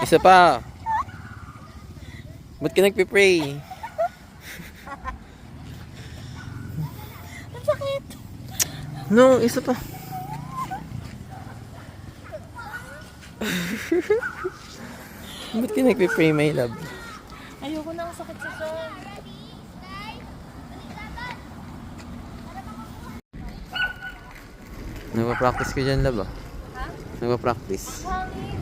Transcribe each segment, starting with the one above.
Isa pa. Ba't ka nagpipray? Ang sakit. No, isa pa. Ba't ka nagpipray, my love? Ayoko na, ang sakit sa son. Nagpa-practice ka dyan, love, ah. Ha? Nagpa-practice. Hangin.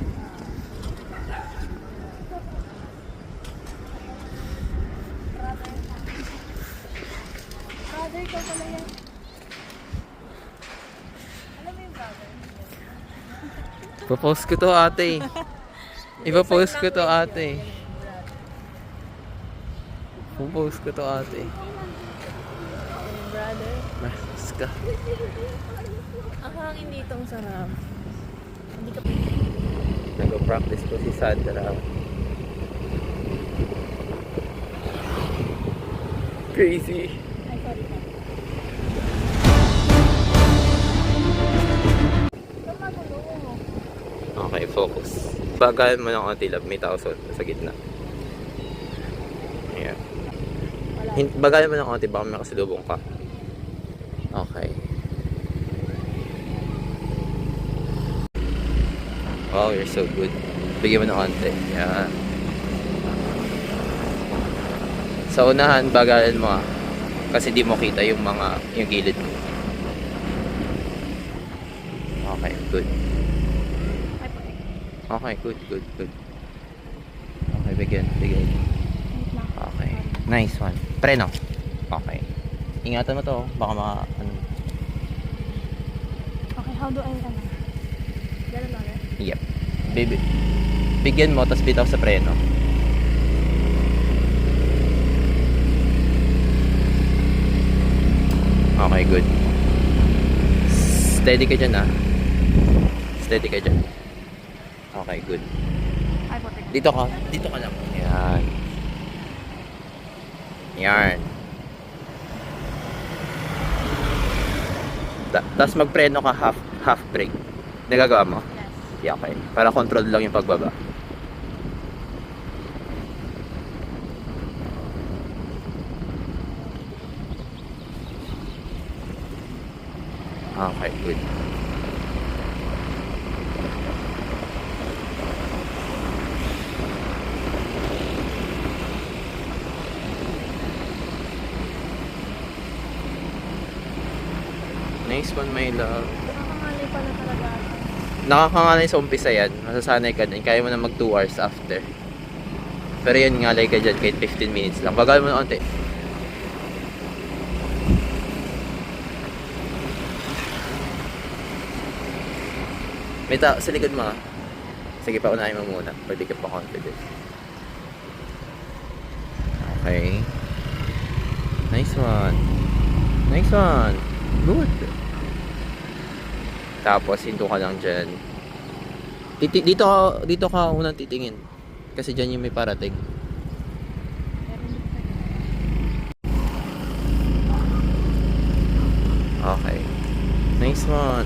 Brother ko pala yan. Alam mo yung brother? Ipapost ko to, ate. Ipapost ko to, ate. Ipapost ko to, ate. Brother. Mas ka. Ang hangin dito ang sarap. Hindi ka Nagpa-practice ko si Sandra. Crazy. Ay, sorry pa. Tumatulungan mo. Okay, focus. Bagalan mo ng konti, love. May tao sa gitna. Ayan. Wala. Bagalan mo ng konti, baka may kasalubong ka. Okay. Wow, you're so good. Bigyan mo ng konti. Ayan. Sa unahan, bagalan mo, ah. Kasi di mo kita yung gilid mo. Okay, good. Ay, pati. Okay, good. Okay, bigyan. Wait lang. Okay, nice one. Preno. Okay. Ingatan mo to, baka Okay, how do I ano? Ganun ulit? Yep. Baby. Bigyan mo, tapos bitaw sa preno. Okay, good. Steady ka dyan, ah. Steady ka dyan. Okay, good. Ay, pati. Dito ka lang. Yan. Yan. Tapos magpreno ka half brake. Nagagawa mo? Yes. Yeah, okay. Para control lang yung pagbaba. Okay, good. Nice one, my love. Nakakangalay pala talaga ako. Nakakangalay sa umpisa yan. Masasanay ka din. Kaya mo na mag 2 hours after. Pero yun, ngalay ka dyan kahit 15 minutes lang. Bagal mo na konti. May tao sa likod mo, ah. Sige, paunahin mo muna. Pag di ka pa confident. Okay. Nice one. Nice one. Good. Tapos, hinto ka lang dyan. Dito ka unang titingin. Kasi dyan yung may parating. Okay. Nice one.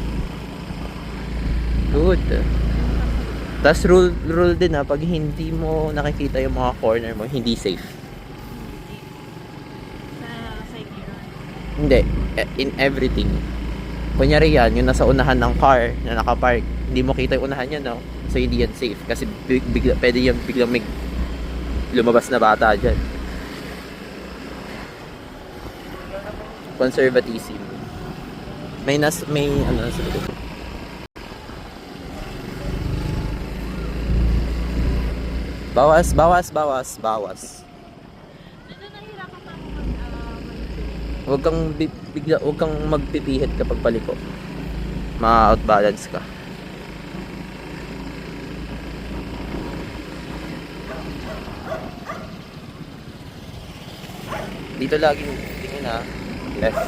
Good. Tapos rule din, ha. Pag hindi mo nakikita yung mga corner mo, hindi safe. Sa side mirror. Hindi. In everything. Kunyari yan, yung nasa unahan ng car na nakapark, hindi mo kita yung unahan yan, no? So, hindi yan safe. Kasi pwede yan biglang may lumabas na bata dyan. Conservatism. May ano nasa likod. Bawas. Ano, nahihirapan pa ako mag Huwag kang magpipihit kapag paliko. Ma-outbalance ka. Dito laging tingin, ha. Left.